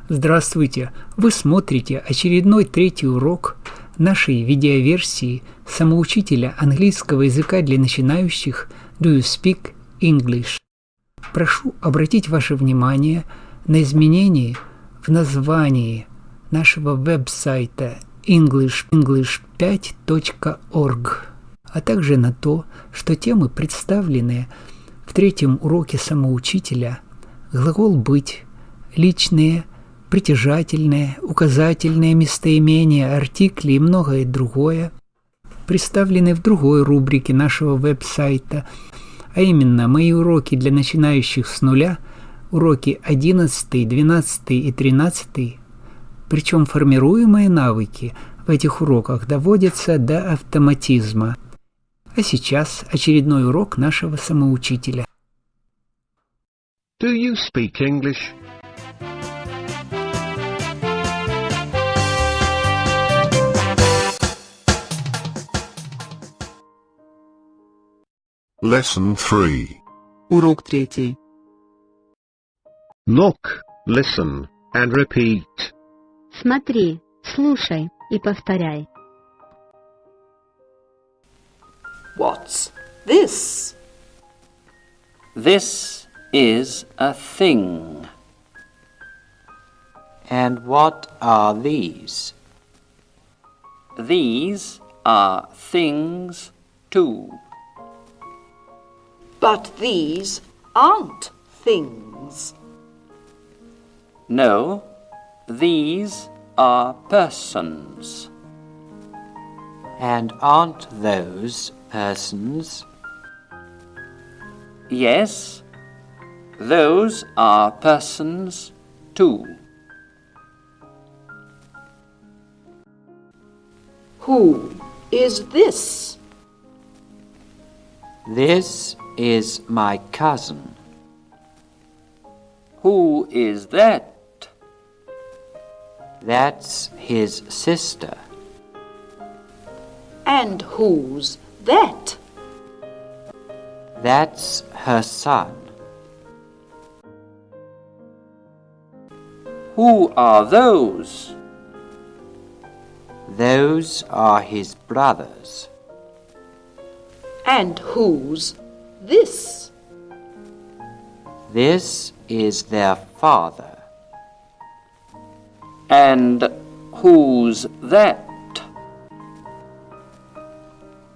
Здравствуйте! Вы смотрите очередной третий урок нашей видеоверсии самоучителя английского языка для начинающих Do you speak English? Прошу обратить ваше внимание на изменения в названии нашего веб-сайта english5.org, а также на то, что темы, представленные в третьем уроке самоучителя, глагол «быть», личные, притяжательные, указательные местоимения, артикли и многое другое, представлены в другой рубрике нашего веб-сайта, а именно «Мои уроки для начинающих с нуля», уроки 11, 12 и 13, причем формируемые навыки в этих уроках доводятся до автоматизма. А сейчас очередной урок нашего самоучителя. Do you speak English? Lesson 3. Урок 3. Look, listen, and repeat. Смотри, слушай и повторяй. What's this? This is a thing. And what are these? These are things too. But these aren't things. No, these are persons. And aren't those persons? Yes, those are persons too. Who is this? This is my cousin. Who is that? That's his sister. And who's that? That's her son. Who are those? Those are his brothers. And who's this? This is their father. And who's that?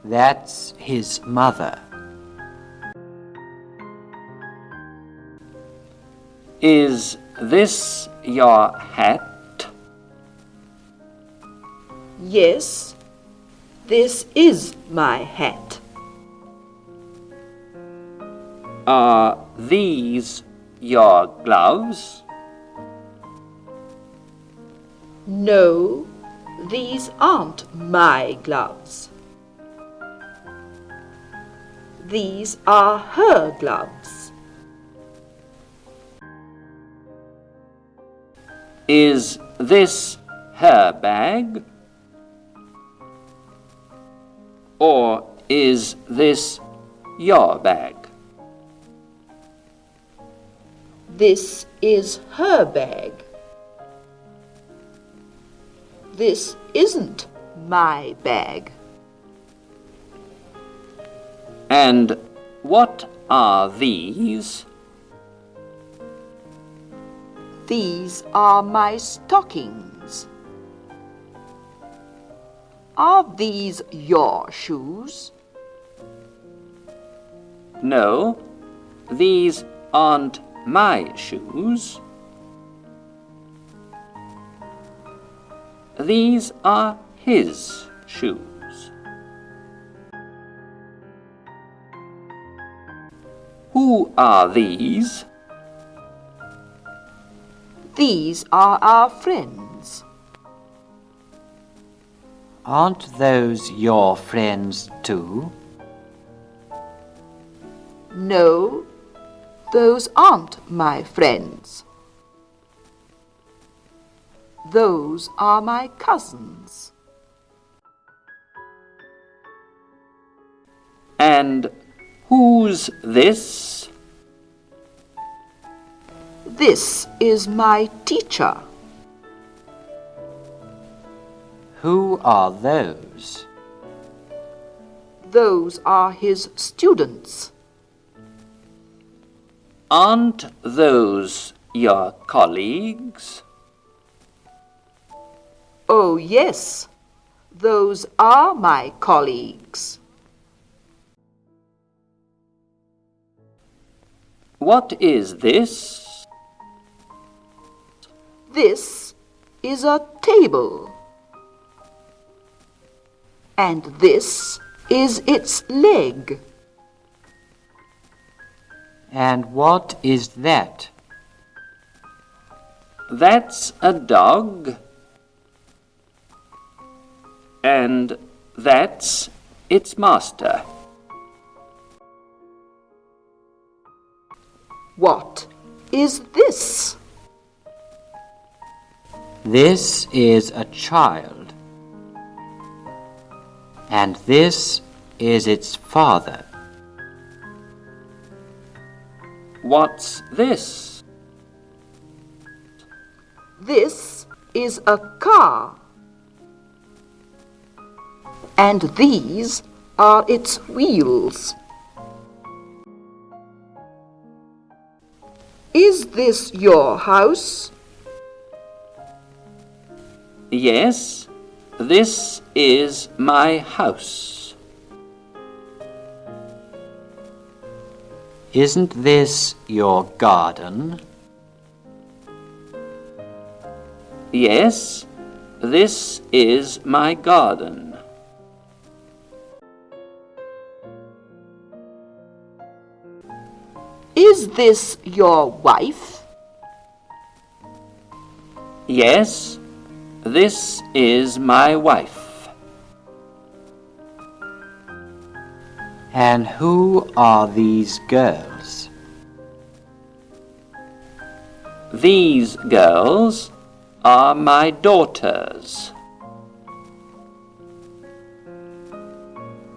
That's his mother. Is this your hat? Yes, this is my hat. Are these your gloves? No, these aren't my gloves. These are her gloves. Is this her bag? Or is this your bag? This is her bag. This isn't my bag. And what are these? These are my stockings. Are these your shoes? No, these aren't my shoes. These are his shoes. Who are these? These are our friends. Aren't those your friends too? No, those aren't my friends. Those are my cousins. And who's this? This is my teacher. who are those? Those are his students. Aren't those your colleagues? Oh, yes, those are my colleagues. What is this? This is a table. And this is its leg. And what is that? That's a dog. And that's its master. What is this? This is a child. And this is its father. What's this? This is a car. And these are its wheels. Is this your house? Yes, this is my house. Isn't this your garden? Yes, this is my garden. Is this your wife? Yes, this is my wife. And who are these girls? These girls are my daughters.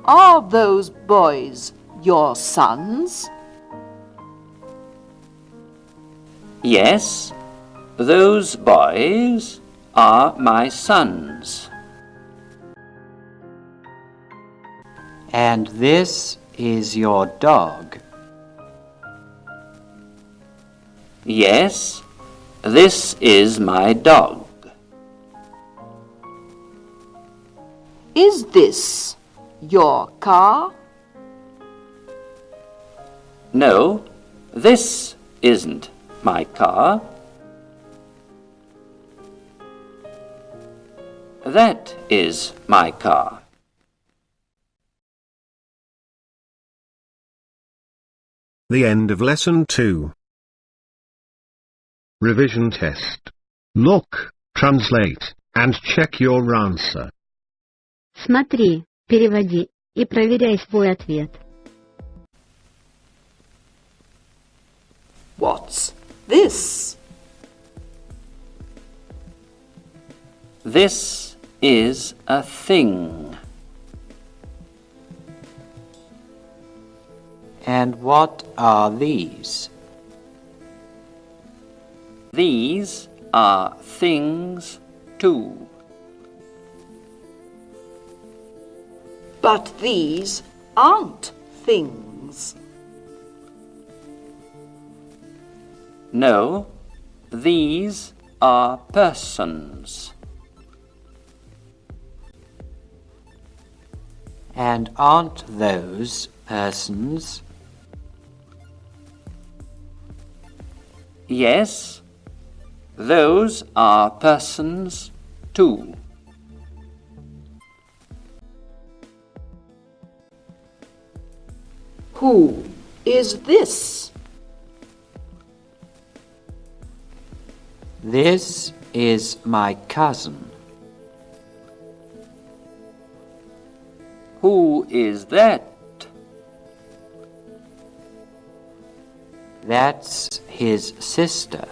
Are those boys your sons? Yes, those boys are my sons. And this is your dog. Yes, this is my dog. Is this your car? No, this isn't my car. That is my car. The end of lesson 2. Revision test. Look, translate, and check your answer. Смотри, переводи и проверяй свой ответ. What's this? This is a thing. And what are these? These are things too. But these aren't things. No, these are persons. And aren't those persons? Yes, those are persons too. Who is this? This is my cousin. Who is that? That's his sister.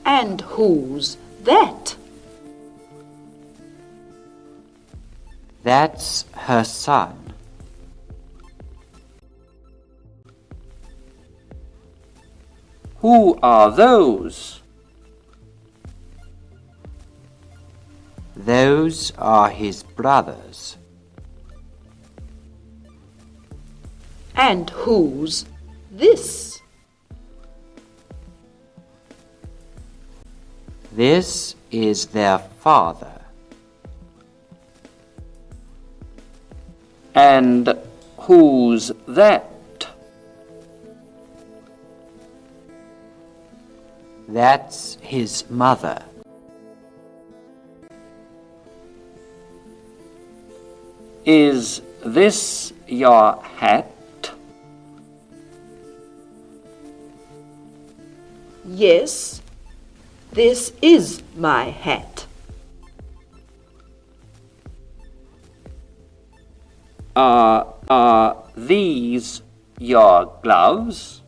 And who's that? That's her son. Who are those? Those are his brothers. And who's this? This is their father. And who's that? That's his mother. Is this your hat? Yes, this is my hat. Are these your gloves?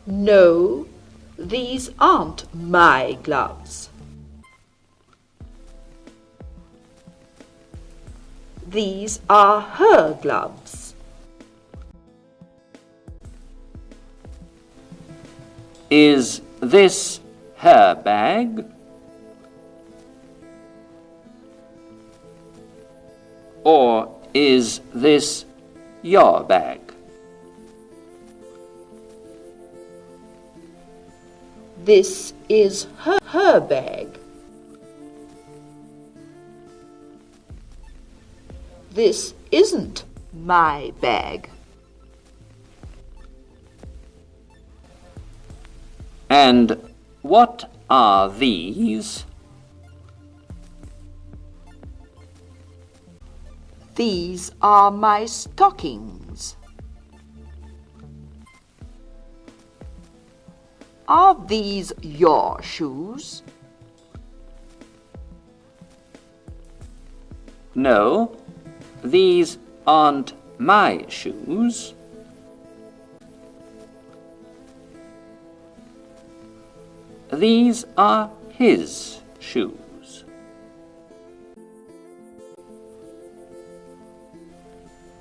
No, these aren't my gloves. These are her gloves. Is this her bag? Or is this your bag? This is her bag. This isn't my bag. And what are these? These are my stockings. Are these your shoes? No, these aren't my shoes. These are his shoes.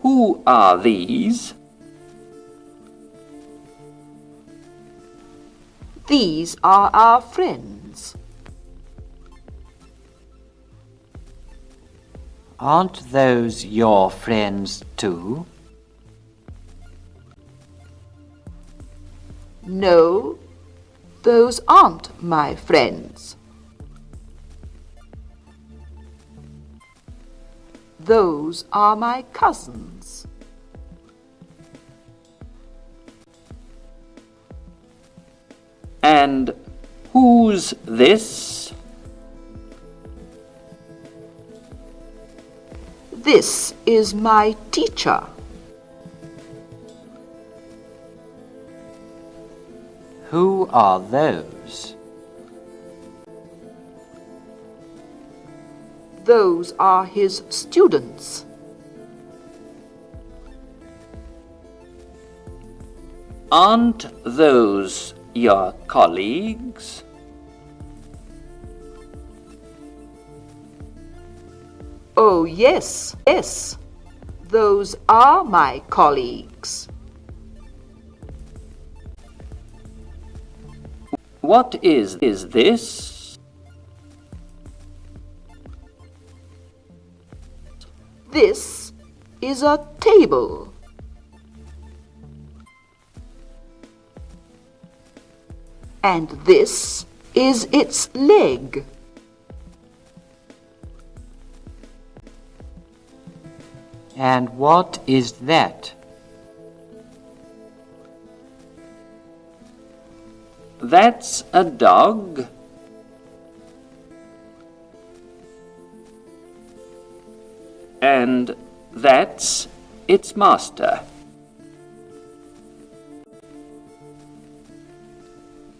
Who are these? These are our friends. Aren't those your friends too? No, those aren't my friends. Those are my cousins. And who's this? This is my teacher. Who are those? Those are his students. Aren't those your colleagues? Oh, yes, yes. Those are my colleagues. What is this? This is a table. And this is its leg. And what is that? That's a dog. And that's its master.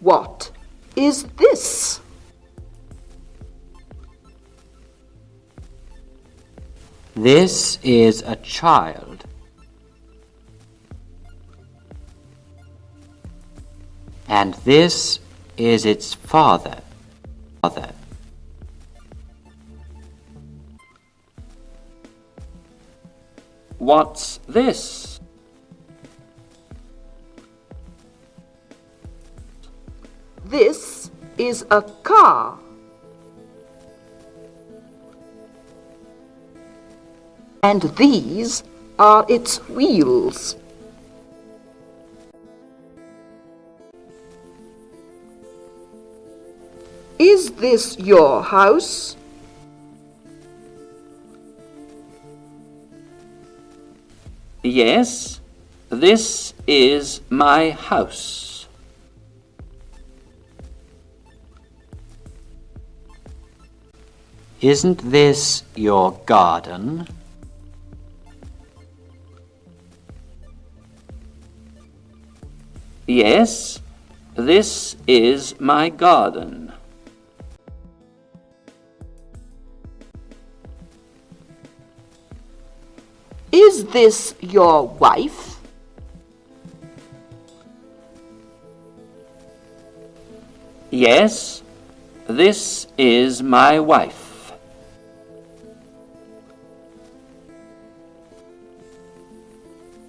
What is this? This is a child. And this is its father. What's this? This is a car? And these are its wheels. Is this your house? Yes, this is my house. Isn't this your garden? Yes, this is my garden. Is this your wife? Yes, this is my wife.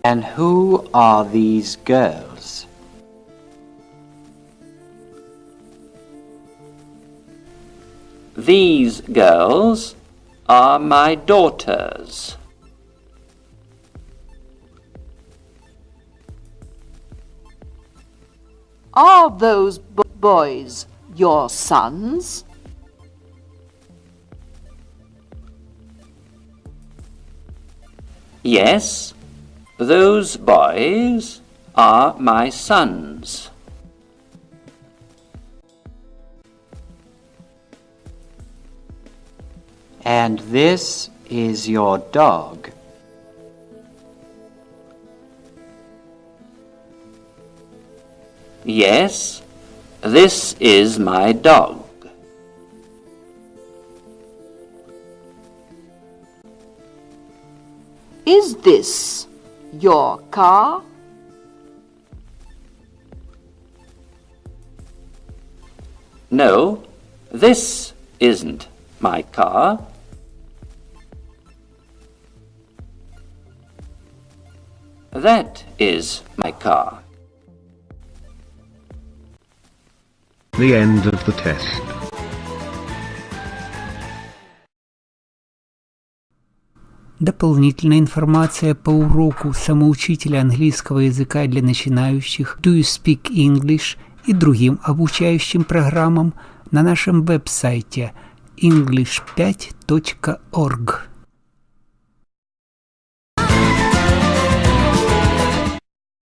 And who are these girls? These girls are my daughters. Are those boys your sons? Yes, those boys are my sons. And this is your dog. Yes, this is my dog. Is this your car? No, this isn't my car. That is my car. The end of the test. Дополнительная информация по уроку самоучителя английского языка для начинающих Do You Speak English и другим обучающим программам на нашем веб-сайте english5.org.